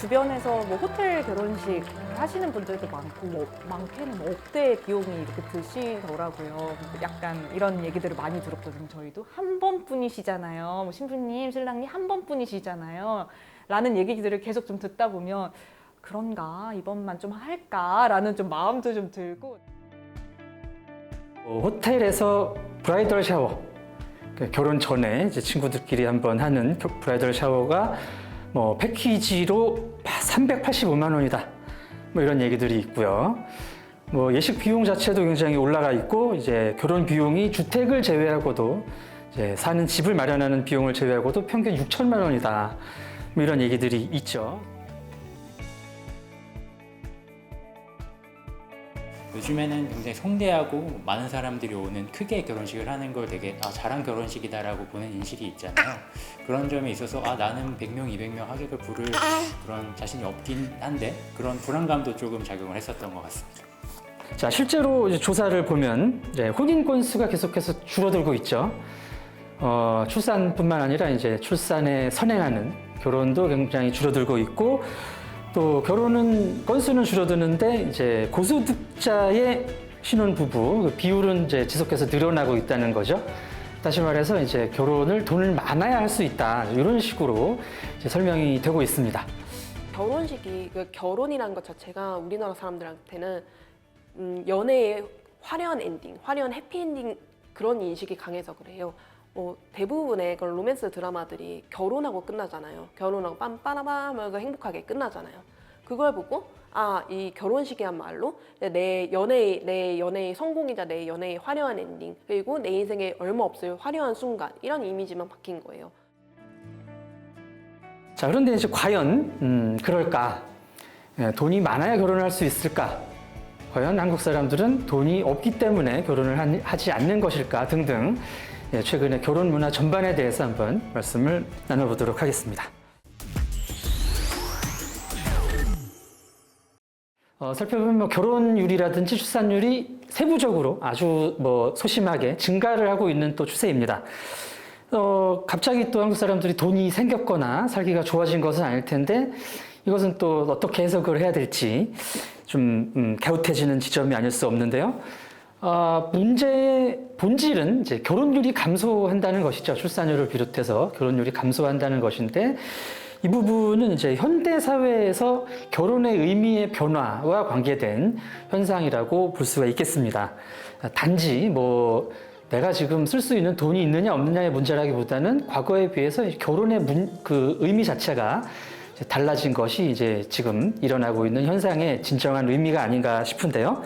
주변에서 뭐 호텔 결혼식 하시는 분들도 많고 뭐 많게는 뭐 억대 비용이 이렇게 드시더라고요. 약간 이런 얘기들을 많이 들었거든요. 저희도 한 번뿐이시잖아요. 뭐 신부님, 신랑님 한 번뿐이시잖아요. 라는 얘기들을 계속 좀 듣다 보면 그런가 이번만 좀 할까라는 좀 마음도 좀 들고. 호텔에서 브라이덜 샤워, 결혼 전에 이제 친구들끼리 한번 하는 브라이덜 샤워가 뭐 패키지로 385만 원이다. 뭐 이런 얘기들이 있고요. 뭐 예식 비용 자체도 굉장히 올라가 있고, 이제 결혼 비용이 주택을 제외하고도 이제 사는 집을 마련하는 비용을 제외하고도 평균 6천만 원이다. 뭐 이런 얘기들이 있죠. 요즘에는 굉장히 성대하고 많은 사람들이 오는 크게 결혼식을 하는 걸 되게 잘한 결혼식이다라고 보는 인식이 있잖아요. 그런 점에 있어서 나는 100명, 200명 하객을 부를 그런 자신이 없긴 한데 그런 불안감도 조금 작용을 했었던 것 같습니다. 자, 실제로 이제 조사를 보면 이제 혼인 건수가 계속해서 줄어들고 있죠. 출산뿐만 아니라 이제 출산에 선행하는 결혼도 굉장히 줄어들고 있고, 또 결혼은 건수는 줄어드는데 이제 고소득자의 신혼부부 그 비율은 이제 지속해서 늘어나고 있다는 거죠. 다시 말해서 이제 결혼을 돈을 많아야 할 수 있다, 이런 식으로 이제 설명이 되고 있습니다. 결혼식이 결혼이라는 것 자체가 우리나라 사람들한테는 연애의 화려한 엔딩, 화려한 해피엔딩 그런 인식이 강해서 그래요. 대부분의 그런 로맨스 드라마들이 결혼하고 끝나잖아요. 결혼하고 빰빠라밤 하면서 행복하게 끝나잖아요. 그걸 보고 이 결혼식이야말로 내 연애의 성공이자 내 연애의 화려한 엔딩, 그리고 내 인생에 얼마 없을 화려한 순간, 이런 이미지만 바뀐 거예요. 자, 그런데 이제 과연 그럴까? 돈이 많아야 결혼할 수 있을까? 과연 한국 사람들은 돈이 없기 때문에 결혼을 하지 않는 것일까? 등등 최근의 결혼 문화 전반에 대해서 한번 말씀을 나눠보도록 하겠습니다. 살펴보면 뭐 결혼율이라든지 출산율이 세부적으로 아주 소심하게 증가를 하고 있는 또 추세입니다. 갑자기 또 한국 사람들이 돈이 생겼거나 살기가 좋아진 것은 아닐 텐데, 이것은 또 어떻게 해석을 해야 될지 좀 갸웃해지는 지점이 아닐 수 없는데요. 문제의 본질은 이제 결혼율이 감소한다는 것이죠. 출산율을 비롯해서 결혼율이 감소한다는 것인데, 이 부분은 이제 현대 사회에서 결혼의 의미의 변화와 관계된 현상이라고 볼 수가 있겠습니다. 단지 내가 지금 쓸 수 있는 돈이 있느냐 없느냐의 문제라기보다는 과거에 비해서 결혼의 그 의미 자체가 달라진 것이 이제 지금 일어나고 있는 현상의 진정한 의미가 아닌가 싶은데요.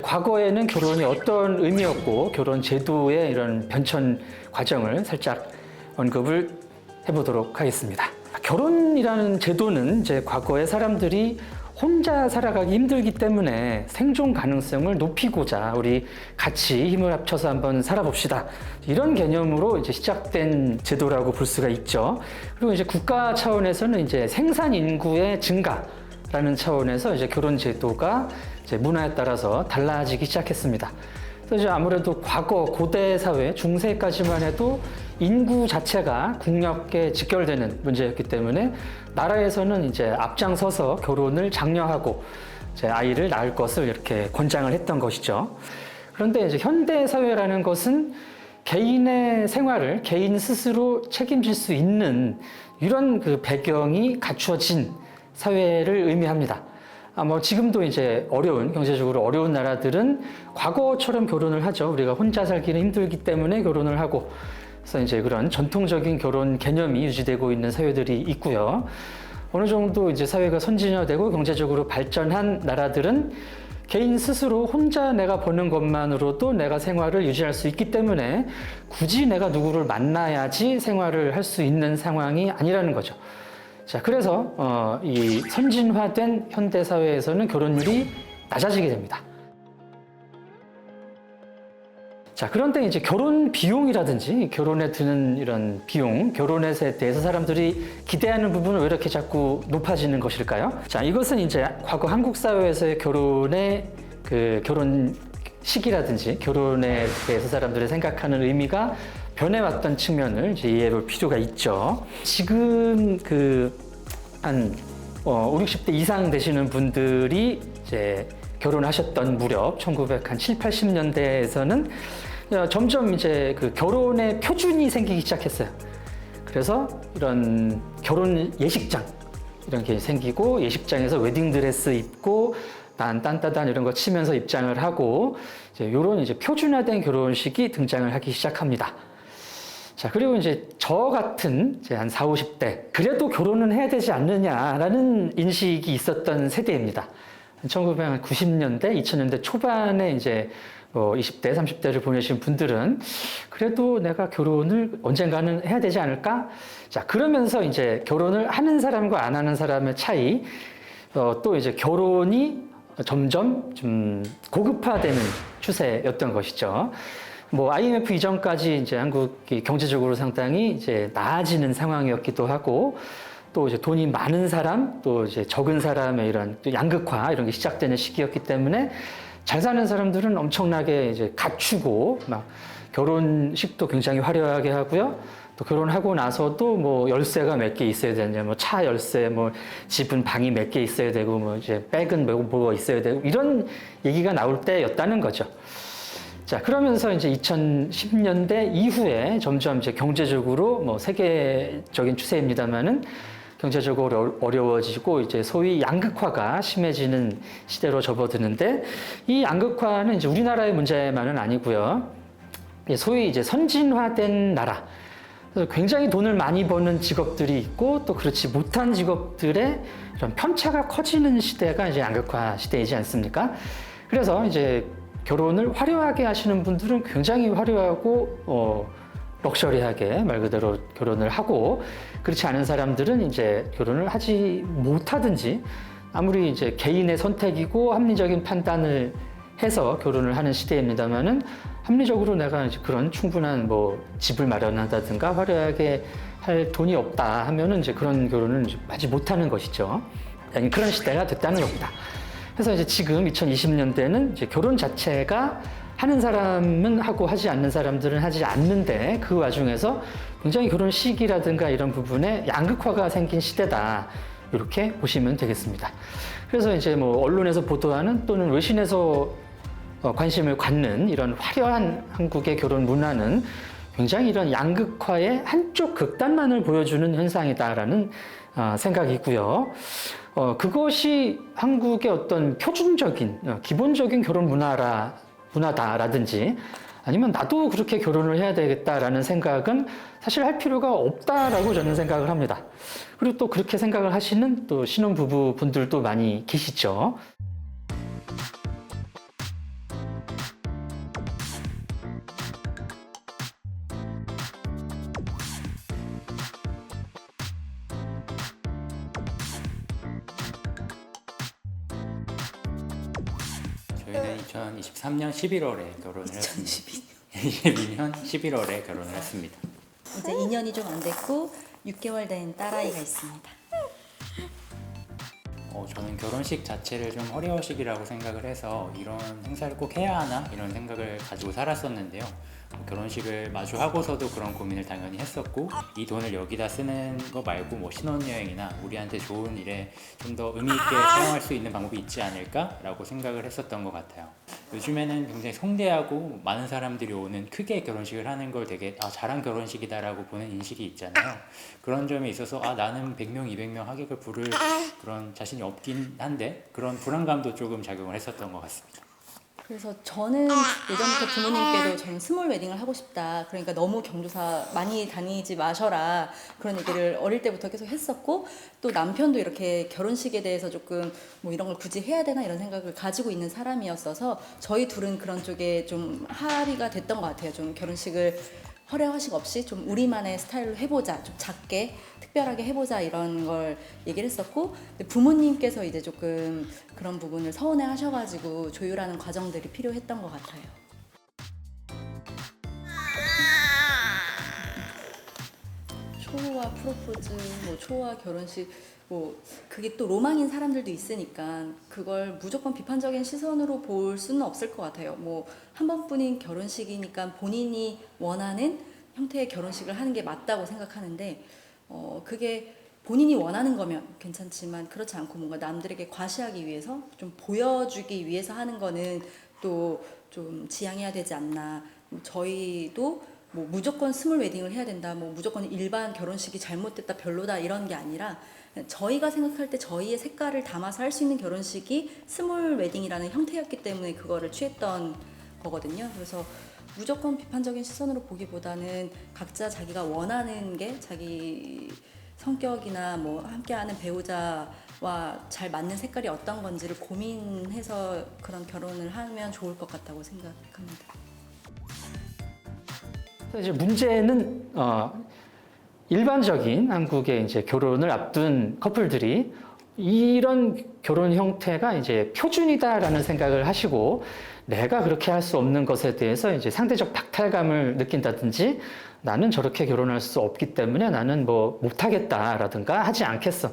과거에는 결혼이 어떤 의미였고 결혼 제도의 이런 변천 과정을 살짝 언급을 해보도록 하겠습니다. 결혼이라는 제도는 이제 과거에 사람들이 혼자 살아가기 힘들기 때문에 생존 가능성을 높이고자 우리 같이 힘을 합쳐서 한번 살아봅시다, 이런 개념으로 이제 시작된 제도라고 볼 수가 있죠. 그리고 이제 국가 차원에서는 이제 생산 인구의 증가라는 차원에서 이제 결혼 제도가 이제 문화에 따라서 달라지기 시작했습니다. 그래서 이제 아무래도 과거 고대 사회 중세까지만 해도 인구 자체가 국력에 직결되는 문제였기 때문에 나라에서는 이제 앞장서서 결혼을 장려하고 이제 아이를 낳을 것을 이렇게 권장을 했던 것이죠. 그런데 이제 현대 사회라는 것은 개인의 생활을 개인 스스로 책임질 수 있는 이런 그 배경이 갖추어진 사회를 의미합니다. 지금도 이제 경제적으로 어려운 나라들은 과거처럼 결혼을 하죠. 우리가 혼자 살기는 힘들기 때문에 결혼을 하고, 그래서 이제 그런 전통적인 결혼 개념이 유지되고 있는 사회들이 있고요. 어느 정도 이제 사회가 선진화되고 경제적으로 발전한 나라들은 개인 스스로 혼자 내가 버는 것만으로도 내가 생활을 유지할 수 있기 때문에 굳이 내가 누구를 만나야지 생활을 할 수 있는 상황이 아니라는 거죠. 자, 그래서 이 선진화된 현대 사회에서는 결혼율이 낮아지게 됩니다. 자, 그런데 이제 결혼 비용이라든지 결혼에 드는 이런 비용, 결혼에 대해서 사람들이 기대하는 부분은 왜 이렇게 자꾸 높아지는 것일까요? 자, 이것은 이제 과거 한국 사회에서의 결혼의 결혼 시기라든지 결혼에 대해서 사람들이 생각하는 의미가 변해왔던 측면을 이제 이해해 볼 필요가 있죠. 지금 한 5, 60대 이상 되시는 분들이 이제 결혼하셨던 무렵 1970, 80년대에서는 점점 이제 그 결혼의 표준이 생기기 시작했어요. 그래서 이런 결혼 예식장 이런 게 생기고 예식장에서 웨딩드레스 입고 딴따단 이런 거 치면서 입장을 하고 이제 이런 이제 표준화된 결혼식이 등장을 하기 시작합니다. 자, 그리고 이제 저 같은 이제 한 40, 50대 그래도 결혼은 해야 되지 않느냐라는 인식이 있었던 세대입니다. 1990년대, 2000년대 초반에 이제 20대, 30대를 보내신 분들은 그래도 내가 결혼을 언젠가는 해야 되지 않을까? 자, 그러면서 이제 결혼을 하는 사람과 안 하는 사람의 차이, 또 이제 결혼이 점점 좀 고급화되는 추세였던 것이죠. 뭐 IMF 이전까지 이제 한국이 경제적으로 상당히 이제 나아지는 상황이었기도 하고, 또 이제 돈이 많은 사람, 또 이제 적은 사람의 이런 양극화 이런 게 시작되는 시기였기 때문에 잘 사는 사람들은 엄청나게 이제 갖추고 막 결혼식도 굉장히 화려하게 하고요. 또 결혼하고 나서도 뭐 열쇠가 몇 개 있어야 되냐, 뭐 차 열쇠, 뭐 집은 방이 몇 개 있어야 되고, 뭐 이제 백은 뭐가 있어야 되고 이런 얘기가 나올 때였다는 거죠. 자, 그러면서 이제 2010년대 이후에 점점 이제 경제적으로 뭐 세계적인 추세입니다만은 경제적으로 어려워지고 이제 소위 양극화가 심해지는 시대로 접어드는데, 이 양극화는 이제 우리나라의 문제만은 아니고요. 소위 이제 선진화된 나라, 굉장히 돈을 많이 버는 직업들이 있고 또 그렇지 못한 직업들의 이런 편차가 커지는 시대가 이제 양극화 시대이지 않습니까? 그래서 이제 결혼을 화려하게 하시는 분들은 굉장히 화려하고 럭셔리하게 말 그대로 결혼을 하고, 그렇지 않은 사람들은 이제 결혼을 하지 못하든지 아무리 이제 개인의 선택이고 합리적인 판단을 해서 결혼을 하는 시대입니다만은, 합리적으로 내가 이제 그런 충분한 뭐 집을 마련한다든가 화려하게 할 돈이 없다 하면은 이제 그런 결혼을 이제 하지 못하는 것이죠. 아니, 그런 시대가 됐다는 겁니다. 그래서 이제 지금 2020년대는 이제 결혼 자체가 하는 사람은 하고 하지 않는 사람들은 하지 않는데, 그 와중에서 굉장히 결혼식이라든가 이런 부분에 양극화가 생긴 시대다, 이렇게 보시면 되겠습니다. 그래서 이제 뭐 언론에서 보도하는 또는 외신에서 관심을 갖는 이런 화려한 한국의 결혼 문화는 굉장히 이런 양극화의 한쪽 극단만을 보여주는 현상이다라는 생각이고요. 그것이 한국의 어떤 표준적인 기본적인 결혼 문화다라든지 아니면 나도 그렇게 결혼을 해야 되겠다라는 생각은 사실 할 필요가 없다라고 저는 생각을 합니다. 그리고 또 그렇게 생각을 하시는 또 신혼부부 분들도 많이 계시죠. 저희는 2023년 11월에 결혼을 했습니다. 2022년 11월에 결혼을 했습니다. 이제 2년이 좀 안 됐고 6개월 된 딸아이가 있습니다. 저는 결혼식 자체를 좀 어려워식이라고 생각을 해서 이런 행사를 꼭 해야 하나 이런 생각을 가지고 살았었는데요. 결혼식을 마주하고서도 그런 고민을 당연히 했었고, 이 돈을 여기다 쓰는 거 말고 뭐 신혼여행이나 우리한테 좋은 일에 좀 더 의미 있게 사용할 수 있는 방법이 있지 않을까라고 생각을 했었던 것 같아요. 요즘에는 굉장히 성대하고 많은 사람들이 오는 크게 결혼식을 하는 걸 되게 잘한 결혼식이다라고 보는 인식이 있잖아요. 그런 점에 있어서 나는 100명, 200명 하객을 부를 그런 자신이 없긴 한데 그런 불안감도 조금 작용을 했었던 것 같습니다. 그래서 저는 예전부터 부모님께도 저는 스몰 웨딩을 하고 싶다. 그러니까 너무 경조사 많이 다니지 마셔라. 그런 얘기를 어릴 때부터 계속 했었고, 또 남편도 이렇게 결혼식에 대해서 조금 뭐 이런 걸 굳이 해야 되나 이런 생각을 가지고 있는 사람이었어서 저희 둘은 그런 쪽에 좀 합의가 됐던 것 같아요. 좀 결혼식을 화려화식 없이 좀 우리만의 스타일로 해보자. 좀 작게 특별하게 해보자 이런 걸 얘기를 했었고, 근데 부모님께서 이제 조금 그런 부분을 서운해 하셔가지고 조율하는 과정들이 필요했던 것 같아요. 초호화 프로포즈, 뭐 초호화 결혼식, 뭐 그게 또 로망인 사람들도 있으니까 그걸 무조건 비판적인 시선으로 볼 수는 없을 것 같아요. 뭐 한 번뿐인 결혼식이니까 본인이 원하는 형태의 결혼식을 하는 게 맞다고 생각하는데, 그게 본인이 원하는 거면 괜찮지만 그렇지 않고 뭔가 남들에게 과시하기 위해서 좀 보여주기 위해서 하는 거는 또 좀 지양해야 되지 않나. 저희도 뭐 무조건 스몰 웨딩을 해야 된다, 뭐 무조건 일반 결혼식이 잘못됐다, 별로다 이런 게 아니라 저희가 생각할 때 저희의 색깔을 담아서 할 수 있는 결혼식이 스몰 웨딩이라는 형태였기 때문에 그거를 취했던 거거든요. 그래서 무조건 비판적인 시선으로 보기보다는 각자 자기가 원하는 게 자기 성격이나 뭐 함께하는 배우자와 잘 맞는 색깔이 어떤 건지를 고민해서 그런 결혼을 하면 좋을 것 같다고 생각합니다. 이제 문제는 일반적인 한국의 이제 결혼을 앞둔 커플들이 이런 결혼 형태가 이제 표준이다라는 생각을 하시고 내가 그렇게 할 수 없는 것에 대해서 이제 상대적 박탈감을 느낀다든지 나는 저렇게 결혼할 수 없기 때문에 나는 뭐 못하겠다라든가 하지 않겠어.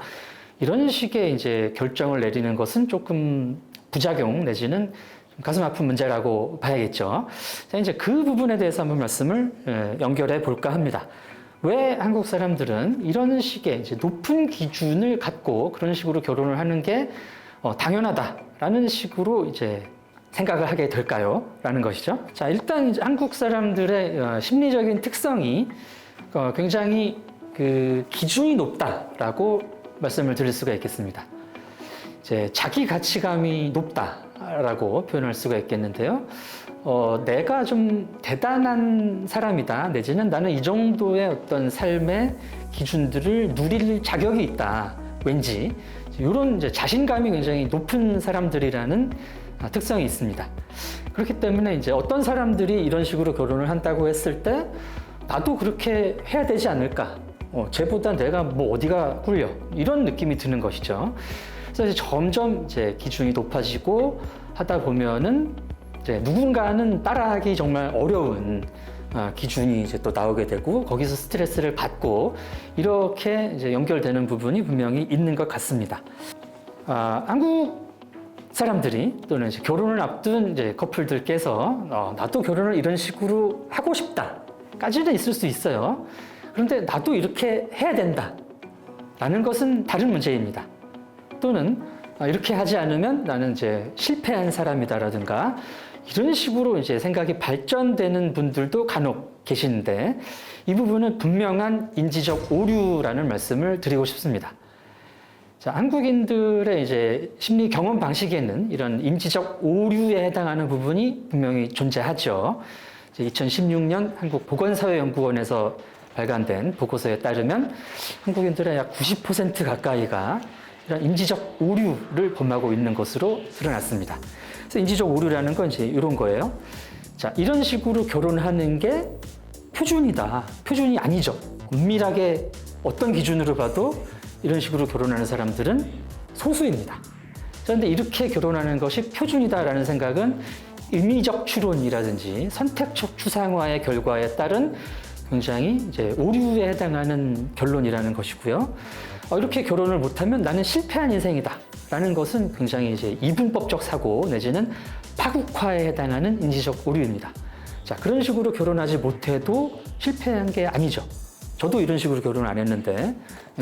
이런 식의 이제 결정을 내리는 것은 조금 부작용 내지는 가슴 아픈 문제라고 봐야겠죠. 자, 이제 그 부분에 대해서 한번 말씀을 연결해 볼까 합니다. 왜 한국 사람들은 이런 식의 이제 높은 기준을 갖고 그런 식으로 결혼을 하는 게 당연하다라는 식으로 이제 생각을 하게 될까요? 라는 것이죠. 자, 일단 이제 한국 사람들의 심리적인 특성이 굉장히 그 기준이 높다라고 말씀을 드릴 수가 있겠습니다. 이제 자기 가치감이 높다라고 표현할 수가 있겠는데요. 내가 좀 대단한 사람이다, 내지는 나는 이 정도의 어떤 삶의 기준들을 누릴 자격이 있다, 왠지 이런 이제 자신감이 굉장히 높은 사람들이라는 특성이 있습니다. 그렇기 때문에 이제 어떤 사람들이 이런 식으로 결혼을 한다고 했을 때 나도 그렇게 해야 되지 않을까? 쟤보다 내가 뭐 어디가 꿀려? 이런 느낌이 드는 것이죠. 그래서 이제 점점 이제 기준이 높아지고 하다 보면은 이제 누군가는 따라하기 정말 어려운 기준이 이제 또 나오게 되고 거기서 스트레스를 받고 이렇게 이제 연결되는 부분이 분명히 있는 것 같습니다. 한국 사람들이 또는 이제 결혼을 앞둔 이제 커플들께서 나도 결혼을 이런 식으로 하고 싶다까지는 있을 수 있어요. 그런데 나도 이렇게 해야 된다라는 것은 다른 문제입니다. 또는 이렇게 하지 않으면 나는 이제 실패한 사람이다라든가 이런 식으로 이제 생각이 발전되는 분들도 간혹 계시는데 이 부분은 분명한 인지적 오류라는 말씀을 드리고 싶습니다. 자, 한국인들의 이제 심리 경험 방식에는 이런 인지적 오류에 해당하는 부분이 분명히 존재하죠. 2016년 한국보건사회연구원에서 발간된 보고서에 따르면 한국인들의 약 90% 가까이가 이런 인지적 오류를 범하고 있는 것으로 드러났습니다. 그래서 인지적 오류라는 건 이제 이런 거예요. 자, 이런 식으로 결혼하는 게 표준이다. 표준이 아니죠. 엄밀하게 어떤 기준으로 봐도 이런 식으로 결혼하는 사람들은 소수입니다. 그런데 이렇게 결혼하는 것이 표준이다라는 생각은 의미적 추론이라든지 선택적 추상화의 결과에 따른 굉장히 이제 오류에 해당하는 결론이라는 것이고요. 이렇게 결혼을 못하면 나는 실패한 인생이다 라는 것은 굉장히 이제 이분법적 사고 내지는 파국화에 해당하는 인지적 오류입니다. 자, 그런 식으로 결혼하지 못해도 실패한 게 아니죠. 저도 이런 식으로 결혼 안 했는데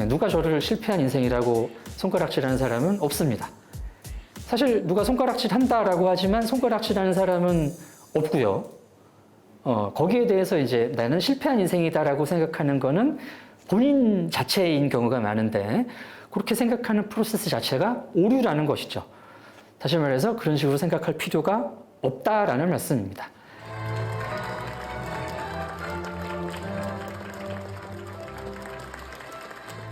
누가 저를 실패한 인생이라고 손가락질하는 사람은 없습니다. 사실 누가 손가락질 한다라고 하지만 손가락질하는 사람은 없고요. 거기에 대해서 이제 나는 실패한 인생이다라고 생각하는 거는 본인 자체인 경우가 많은데 그렇게 생각하는 프로세스 자체가 오류라는 것이죠. 다시 말해서 그런 식으로 생각할 필요가 없다라는 말씀입니다.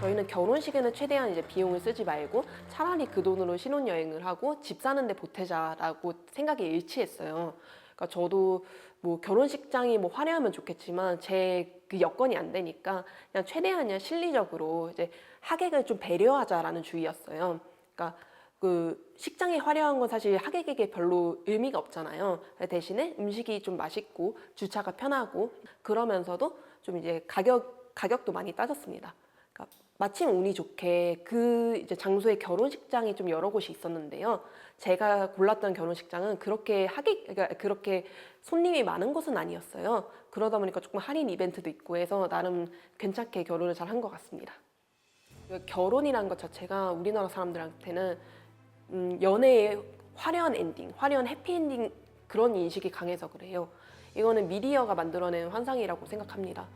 저희는 결혼식에는 최대한 이제 비용을 쓰지 말고 차라리 그 돈으로 신혼여행을 하고 집 사는 데 보태자라고 생각이 일치했어요. 그러니까 저도 뭐 결혼식장이 뭐 화려하면 좋겠지만 제 그 여건이 안 되니까 그냥 최대한 그냥 실리적으로 이제 하객을 좀 배려하자라는 주의였어요. 그러니까 그 식장이 화려한 건 사실 하객에게 별로 의미가 없잖아요. 대신에 음식이 좀 맛있고 주차가 편하고 그러면서도 좀 이제 가격도 많이 따졌습니다. 그러니까 마침 운이 좋게 그 이제 장소에 결혼식장이 좀 여러 곳이 있었는데요. 제가 골랐던 결혼식장은 그러니까 그렇게 손님이 많은 곳은 아니었어요. 그러다 보니까 조금 할인 이벤트도 있고 해서 나름 괜찮게 결혼을 잘 한 것 같습니다. 결혼이라는 것 자체가 우리나라 사람들한테는 연애의 화려한 엔딩, 화려한 해피엔딩 그런 인식이 강해서 그래요. 이거는 미디어가 만들어낸 환상이라고 생각합니다.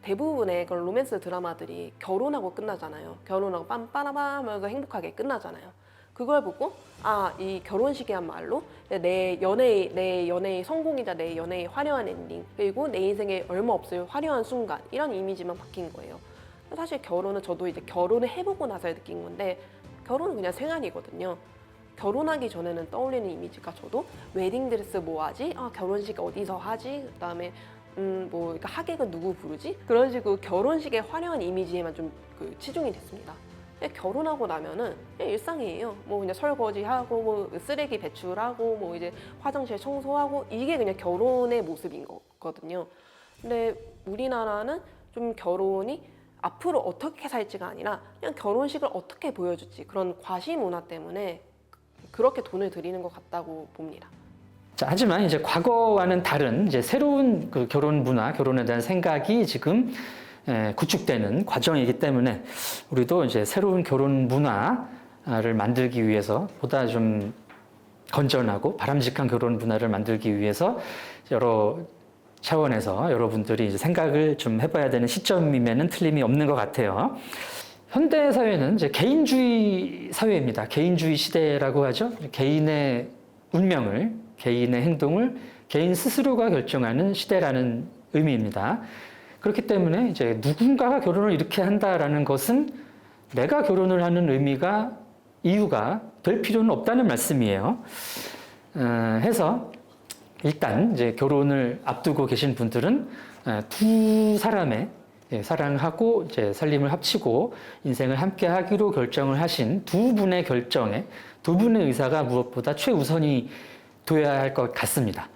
대부분의 그런 로맨스 드라마들이 결혼하고 끝나잖아요. 결혼하고 빰빠라밤 하면서 행복하게 끝나잖아요. 그걸 보고 이 결혼식이야말로 내 연애의 성공이자 내 연애의 화려한 엔딩, 그리고 내 인생에 얼마 없을 화려한 순간, 이런 이미지만 바뀐 거예요. 사실 결혼은 저도 이제 결혼을 해보고 나서 느낀 건데, 결혼은 그냥 생활이거든요. 결혼하기 전에는 떠올리는 이미지가, 저도 웨딩드레스 뭐 하지? 결혼식 어디서 하지? 그다음에 그러니까 하객은 누구 부르지? 그런 식으로 결혼식의 화려한 이미지에만 좀 치중이 됐습니다. 결혼하고 나면은 그냥 일상이에요. 그냥 설거지하고, 쓰레기 배출하고, 이제 화장실 청소하고, 이게 그냥 결혼의 모습인 거거든요. 근데 우리나라는 좀 결혼이 앞으로 어떻게 살지가 아니라 그냥 결혼식을 어떻게 보여줄지, 그런 과시 문화 때문에 그렇게 돈을 들이는 것 같다고 봅니다. 자, 하지만 이제 과거와는 다른 이제 새로운 그 결혼 문화, 결혼에 대한 생각이 지금 구축되는 과정이기 때문에 우리도 이제 새로운 결혼 문화를 만들기 위해서 보다 좀 건전하고 바람직한 결혼 문화를 만들기 위해서 여러 차원에서 여러분들이 이제 생각을 좀 해봐야 되는 시점임에는 틀림이 없는 것 같아요. 현대 사회는 이제 개인주의 사회입니다. 개인주의 시대라고 하죠. 개인의 운명을, 개인의 행동을 개인 스스로가 결정하는 시대라는 의미입니다. 그렇기 때문에 이제 누군가가 결혼을 이렇게 한다라는 것은 내가 결혼을 하는 이유가 될 필요는 없다는 말씀이에요. 해서 일단 이제 결혼을 앞두고 계신 분들은 두 사람의 사랑하고 이제 살림을 합치고 인생을 함께 하기로 결정을 하신 두 분의 결정에 두 분의 의사가 무엇보다 최우선이 둬야 할 것 같습니다.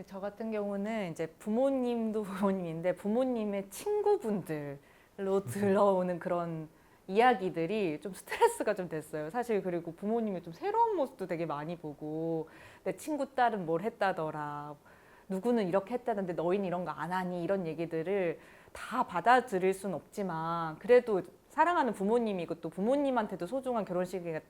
저 같은 경우는 이제 부모님도 부모님인데 부모님의 친구분들로 들어오는 그런 이야기들이 좀 스트레스가 좀 됐어요. 사실. 그리고 부모님의 좀 새로운 모습도 되게 많이 보고, 내 친구 딸은 뭘 했다더라, 누구는 이렇게 했다는데 너희는 이런 거 안 하니, 이런 얘기들을 다 받아들일 순 없지만 그래도 사랑하는 부모님이고 또 부모님한테도 소중한 결혼식에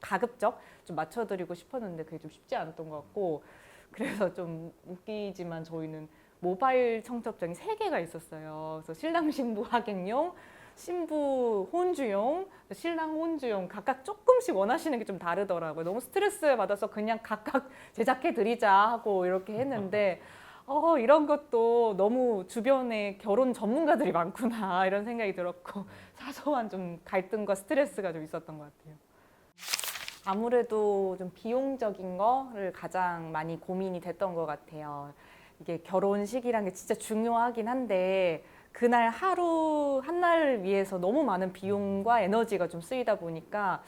가급적 좀 맞춰드리고 싶었는데 그게 좀 쉽지 않았던 것 같고, 그래서 좀 웃기지만 저희는 모바일 청첩장이 3개가 있었어요. 그래서 신랑 신부 하객용, 신부 혼주용, 신랑 혼주용 각각 조금씩 원하시는 게 좀 다르더라고요. 너무 스트레스 받아서 그냥 각각 제작해 드리자 하고 이렇게 했는데 이런 것도 너무 주변에 결혼 전문가들이 많구나 이런 생각이 들었고, 사소한 좀 갈등과 스트레스가 좀 있었던 것 같아요. 아무래도 좀 비용적인 거를 가장 많이 고민이 됐던 것 같아요. 이게 결혼식이란 게 진짜 중요하긴 한데 그날 하루 한날을 위해서 너무 많은 비용과 에너지가 좀 쓰이다 보니까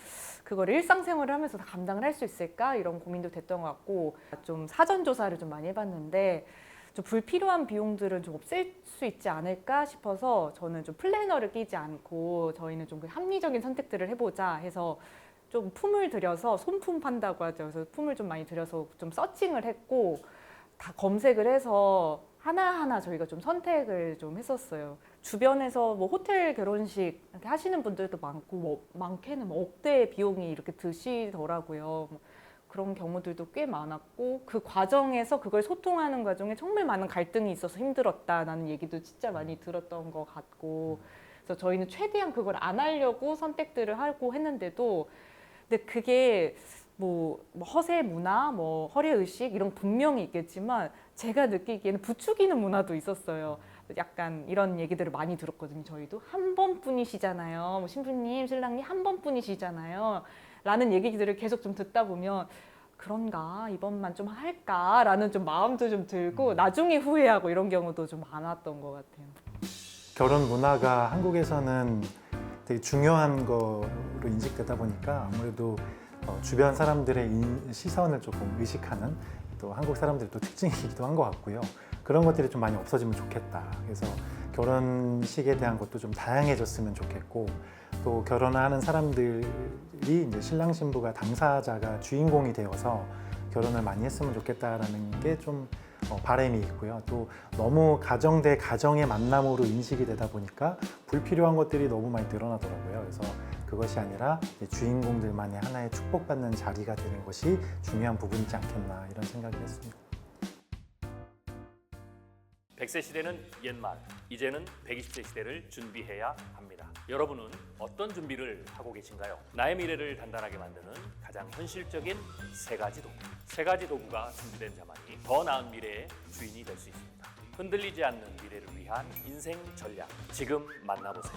그걸 일상생활을 하면서 다 감당을 할 수 있을까 이런 고민도 됐던 것 같고, 좀 사전 조사를 좀 많이 해봤는데 좀 불필요한 비용들은 좀 없앨 수 있지 않을까 싶어서 저는 좀 플래너를 끼지 않고 저희는 좀 합리적인 선택들을 해보자 해서 좀 품을 들여서, 손품 판다고 하죠. 그래서 품을 좀 많이 들여서 좀 서칭을 했고 다 검색을 해서 하나하나 저희가 좀 선택을 좀 했었어요. 주변에서 호텔 결혼식 이렇게 하시는 분들도 많고 많게는 억대 비용이 이렇게 드시더라고요. 그런 경우들도 꽤 많았고, 그 과정에서 그걸 소통하는 과정에 정말 많은 갈등이 있어서 힘들었다라는 얘기도 진짜 많이 들었던 것 같고, 그래서 저희는 최대한 그걸 안 하려고 선택들을 하고 했는데도, 근데 그게 허세 문화, 허례 의식 이런 분명히 있겠지만 제가 느끼기에는 부추기는 문화도 있었어요. 약간 이런 얘기들을 많이 들었거든요. 저희도 한 번뿐이시잖아요. 신부님, 신랑님 한 번뿐이시잖아요. 라는 얘기들을 계속 좀 듣다 보면 그런가, 이번만 좀 할까라는 좀 마음도 좀 들고 나중에 후회하고 이런 경우도 좀 많았던 것 같아요. 결혼 문화가 한국에서는 되게 중요한 거로 인식되다 보니까 아무래도 주변 사람들의 시선을 조금 의식하는 또 한국 사람들의 또 특징이기도 한 것 같고요. 그런 것들이 좀 많이 없어지면 좋겠다. 그래서 결혼식에 대한 것도 좀 다양해졌으면 좋겠고, 또 결혼하는 사람들이 이제 신랑 신부가 당사자가 주인공이 되어서 결혼을 많이 했으면 좋겠다라는 게 좀 바람이 있고요. 또 너무 가정 대 가정의 만남으로 인식이 되다 보니까 불필요한 것들이 너무 많이 늘어나더라고요. 그래서 그것이 아니라 주인공들만의 하나의 축복받는 자리가 되는 것이 중요한 부분이지 않겠나 이런 생각이 했습니다. 100세 시대는 옛말, 이제는 120세 시대를 준비해야 합니다. 여러분은 어떤 준비를 하고 계신가요? 나의 미래를 단단하게 만드는 가장 현실적인 세 가지 도구가 준비된 자만이 더 나은 미래의 주인이 될 수 있습니다. 흔들리지 않는 미래를 위한 인생 전략, 지금 만나보세요.